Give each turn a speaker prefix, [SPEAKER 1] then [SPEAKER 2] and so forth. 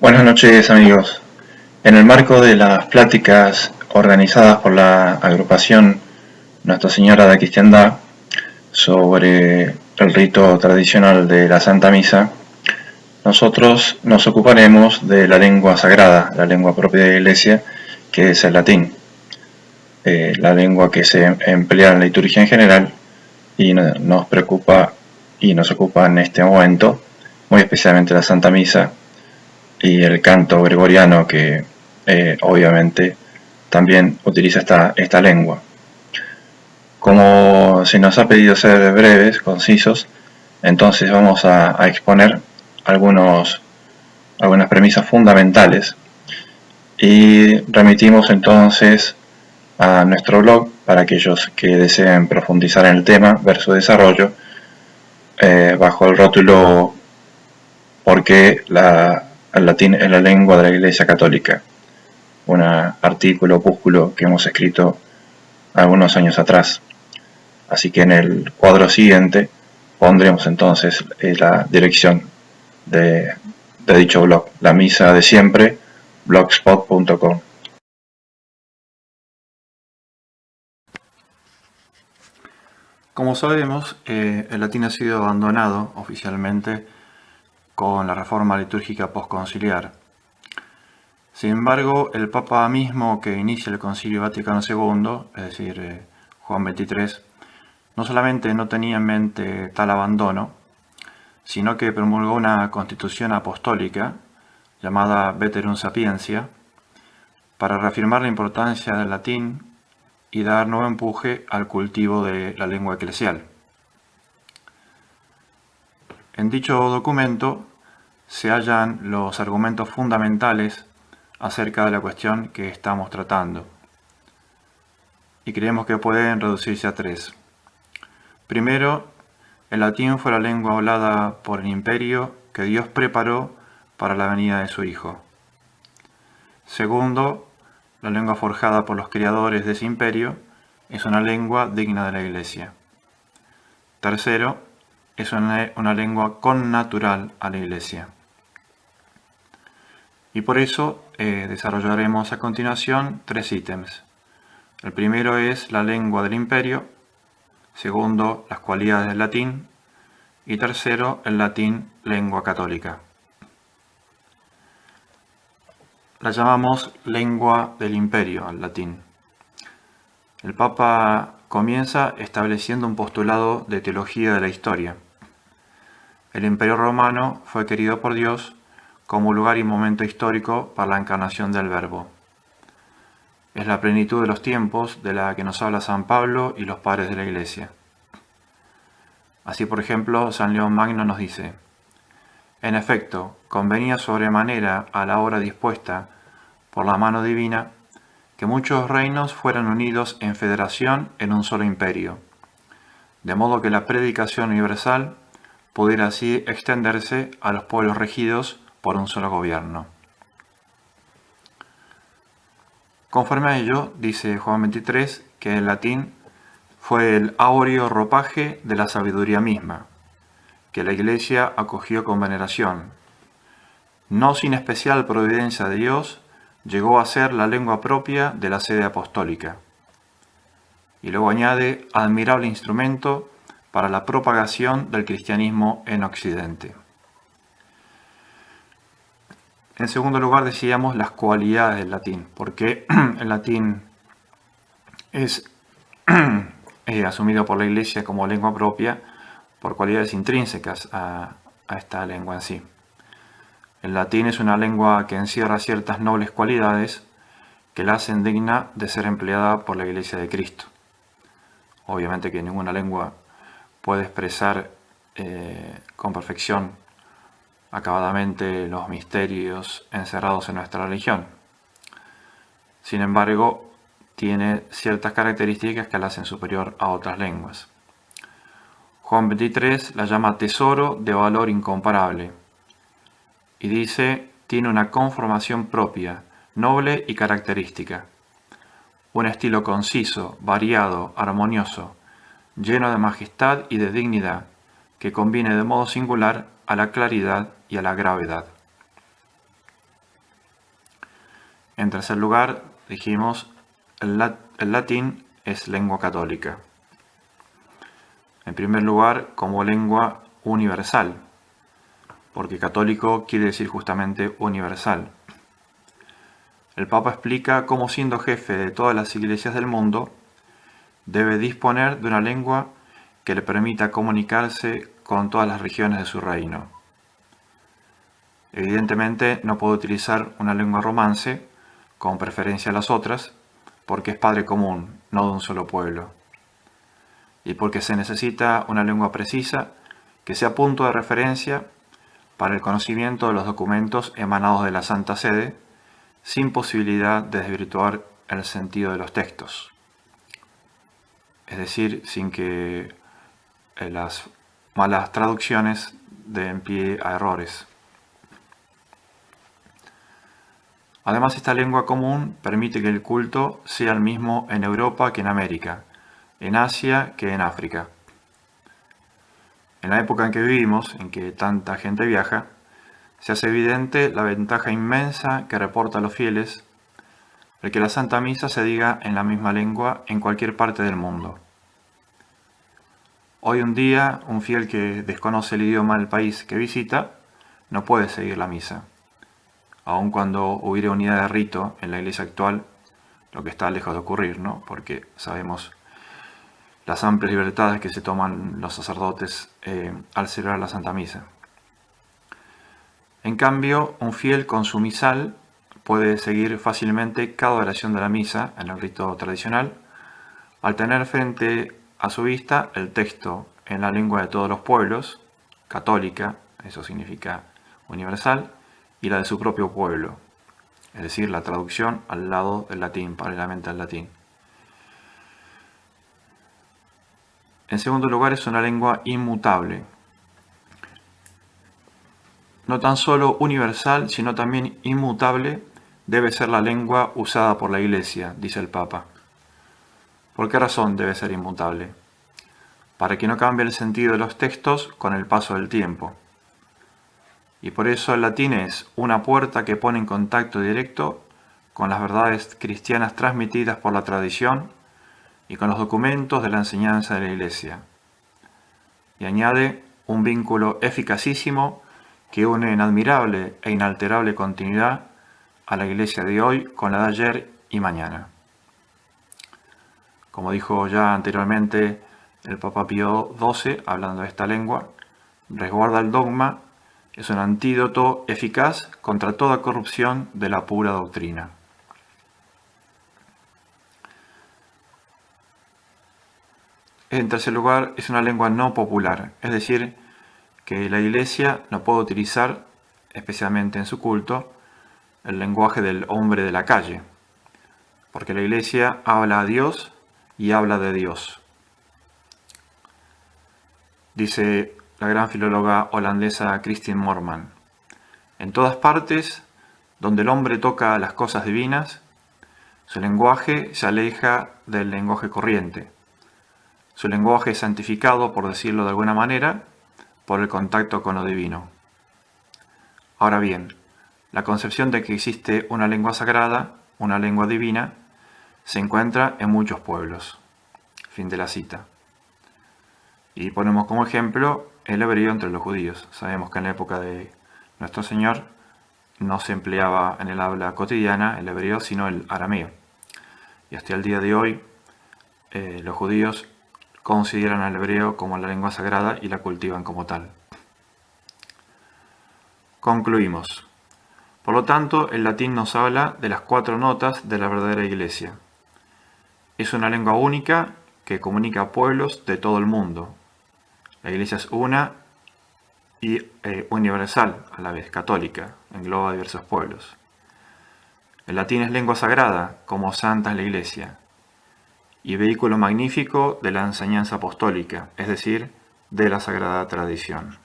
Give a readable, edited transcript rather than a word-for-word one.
[SPEAKER 1] Buenas noches amigos. En el marco de las pláticas organizadas por la agrupación Nuestra Señora de Cristiandad sobre el rito tradicional de la Santa Misa, nosotros nos ocuparemos de la lengua sagrada, la lengua propia de la Iglesia, que es el latín, la lengua que se emplea en la liturgia en general y nos preocupa y nos ocupa en este momento, muy especialmente la Santa Misa y el canto gregoriano que obviamente también utiliza esta lengua. Como se nos ha pedido ser breves, concisos, entonces vamos a exponer algunas premisas fundamentales y remitimos entonces a nuestro blog para aquellos que deseen profundizar en el tema, ver su desarrollo, bajo el rótulo ¿Por qué el latín es la lengua de la Iglesia Católica? Un artículo, opúsculo que hemos escrito algunos años atrás. Así que en el cuadro siguiente pondremos entonces la dirección de dicho blog, la misa de siempre, blogspot.com.
[SPEAKER 2] Como sabemos, el latín ha sido abandonado oficialmente con la reforma litúrgica postconciliar. Sin embargo, el Papa mismo que inicia el Concilio Vaticano II, es decir, Juan XXIII, no solamente no tenía en mente tal abandono, sino que promulgó una constitución apostólica llamada Veterum Sapientia para reafirmar la importancia del latín y dar nuevo empuje al cultivo de la lengua eclesial. En dicho documento se hallan los argumentos fundamentales acerca de la cuestión que estamos tratando, y creemos que pueden reducirse a tres. Primero, el latín fue la lengua hablada por el imperio que Dios preparó para la venida de su Hijo. Segundo, la lengua forjada por los creadores de ese imperio es una lengua digna de la Iglesia. Tercero, es una lengua connatural a la Iglesia. Y por eso desarrollaremos a continuación tres ítems. El primero es la lengua del imperio, segundo, las cualidades del latín, y tercero, el latín lengua católica. La llamamos lengua del imperio al latín. El Papa comienza estableciendo un postulado de teología de la historia. El Imperio Romano fue querido por Dios como lugar y momento histórico para la encarnación del Verbo. Es la plenitud de los tiempos de la que nos habla San Pablo y los padres de la Iglesia. Así, por ejemplo, San León Magno nos dice: en efecto, convenía sobremanera a la hora dispuesta por la mano divina que muchos reinos fueran unidos en federación en un solo imperio, de modo que la predicación universal pudiera así extenderse a los pueblos regidos por un solo gobierno. Conforme a ello, dice Juan XXIII que el latín fue el áureo ropaje de la sabiduría misma, que la Iglesia acogió con veneración. No sin especial providencia de Dios, llegó a ser la lengua propia de la sede apostólica. Y luego añade, admirable instrumento para la propagación del cristianismo en Occidente. En segundo lugar, decíamos las cualidades del latín, porque el latín es asumido por la Iglesia como lengua propia por cualidades intrínsecas a esta lengua en sí. El latín es una lengua que encierra ciertas nobles cualidades que la hacen digna de ser empleada por la Iglesia de Cristo. Obviamente que ninguna lengua puede expresar con perfección, acabadamente, los misterios encerrados en nuestra religión. Sin embargo, tiene ciertas características que la hacen superior a otras lenguas. Juan XXIII la llama tesoro de valor incomparable y dice, tiene una conformación propia, noble y característica, un estilo conciso, variado, armonioso, lleno de majestad y de dignidad, que conviene de modo singular a la claridad y a la gravedad. En tercer lugar, dijimos, el latín es lengua católica. En primer lugar, como lengua universal, porque católico quiere decir justamente universal. El Papa explica cómo, siendo jefe de todas las iglesias del mundo, debe disponer de una lengua que le permita comunicarse con todas las regiones de su reino. Evidentemente no puede utilizar una lengua romance con preferencia a las otras, porque es padre común, no de un solo pueblo. Y porque se necesita una lengua precisa que sea punto de referencia para el conocimiento de los documentos emanados de la Santa Sede, sin posibilidad de desvirtuar el sentido de los textos. Es decir, sin que las malas traducciones den pie a errores. Además, esta lengua común permite que el culto sea el mismo en Europa que en América, en Asia que en África. En la época en que vivimos, en que tanta gente viaja, se hace evidente la ventaja inmensa que reporta a los fieles el que la Santa Misa se diga en la misma lengua en cualquier parte del mundo. Hoy en día, un fiel que desconoce el idioma del país que visita no puede seguir la misa, aun cuando hubiera unidad de rito en la iglesia actual, lo que está lejos de ocurrir, ¿no? Porque sabemos las amplias libertades que se toman los sacerdotes al celebrar la Santa Misa. En cambio, un fiel con su misal puede seguir fácilmente cada oración de la misa en el rito tradicional, al tener frente a su vista el texto en la lengua de todos los pueblos, católica, eso significa universal, y la de su propio pueblo, es decir, la traducción al lado del latín, paralelamente al latín. En segundo lugar, es una lengua inmutable. No tan solo universal, sino también inmutable, debe ser la lengua usada por la Iglesia, dice el Papa. ¿Por qué razón debe ser inmutable? Para que no cambie el sentido de los textos con el paso del tiempo. Y por eso el latín es una puerta que pone en contacto directo con las verdades cristianas transmitidas por la tradición y con los documentos de la enseñanza de la Iglesia. Y añade un vínculo eficacísimo que une en admirable e inalterable continuidad a la Iglesia de hoy con la de ayer y mañana. Como dijo ya anteriormente el Papa Pío XII, hablando de esta lengua, resguarda el dogma, es un antídoto eficaz contra toda corrupción de la pura doctrina. En tercer lugar, es una lengua no popular, es decir, que la Iglesia no puede utilizar, especialmente en su culto, el lenguaje del hombre de la calle, porque la Iglesia habla a Dios y habla de Dios. Dice la gran filóloga holandesa Christine Morman, en todas partes donde el hombre toca las cosas divinas, su lenguaje se aleja del lenguaje corriente. Su lenguaje es santificado, por decirlo de alguna manera, por el contacto con lo divino. Ahora bien, la concepción de que existe una lengua sagrada, una lengua divina, se encuentra en muchos pueblos. Fin de la cita. Y ponemos como ejemplo el hebreo entre los judíos. Sabemos que en la época de nuestro Señor no se empleaba en el habla cotidiana el hebreo, sino el arameo. Y hasta el día de hoy los judíos consideran al hebreo como la lengua sagrada y la cultivan como tal. Concluimos. Por lo tanto, el latín nos habla de las 4 notas de la verdadera Iglesia. Es una lengua única que comunica a pueblos de todo el mundo. La Iglesia es una y universal, a la vez católica, engloba a diversos pueblos. El latín es lengua sagrada, como santa es la Iglesia, y vehículo magnífico de la enseñanza apostólica, es decir, de la sagrada tradición.